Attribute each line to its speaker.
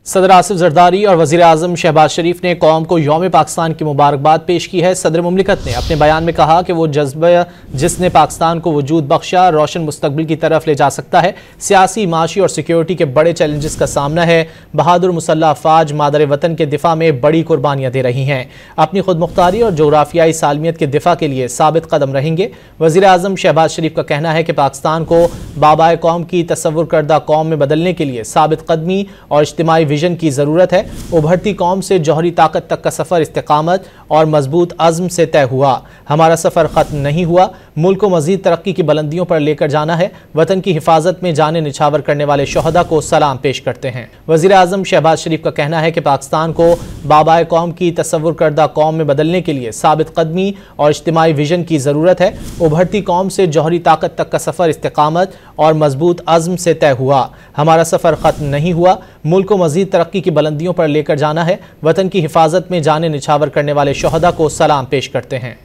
Speaker 1: सदर आसिफ जरदारी और वज़ीर आज़म शहबाज शरीफ ने कौम को यौम पाकिस्तान की मुबारकबाद पेश की है। सदर मुमलिकत ने अपने बयान में कहा कि वो जज्बा जिसने पाकिस्तान को वजूद बख्शा रोशन मुस्तकबिल की तरफ ले जा सकता है। सियासी, माशी और सिक्योरिटी के बड़े चैलेंजेस का सामना है। बहादुर मुसल्लह अफवाज मादर वतन के दिफा में बड़ी कुर्बानियाँ दे रही हैं। अपनी खुद मुख्तारी और जोग्राफियाई सालमियत के दिफा के लिए साबित कदम रहेंगे। वज़ीर आज़म शहबाज शरीफ का कहना है कि पाकिस्तान को बाबाए कौम की तसव्वुर करदा कौम में बदलने के लिए साबित कदमी और इज्तिमाई विजन की ज़रूरत है। उभरती कौम से जौहरी ताकत तक का सफ़र इस्तिकामत और मजबूत अज़्म से तय हुआ। हमारा सफ़र ख़त्म नहीं हुआ। मुल्क को मज़ीद तरक्की की बुलंदियों पर लेकर जाना है। वतन की हिफाजत में जाने निछावर करने वाले शोहदा को सलाम पेश करते हैं। वज़ीर आज़म शहबाज शरीफ का कहना है कि पाकिस्तान को बाबाए कौम की तसव्वुर करदा कौम में बदलने के लिए साबित कदमी और इज्तिमाई विजन की ज़रूरत है। उभरती कौम से जौहरी ताकत तक का सफ़र इस्तिकामत और मजबूत अज़्म से तय हुआ। हमारा सफ़र ख़त्म नहीं हुआ। मुल्क को मज़ीद तरक्की की बुलंदियों पर लेकर जाना है। वतन की हिफाजत में जाने निछावर करने वाले शोहदा को सलाम पेश करते हैं।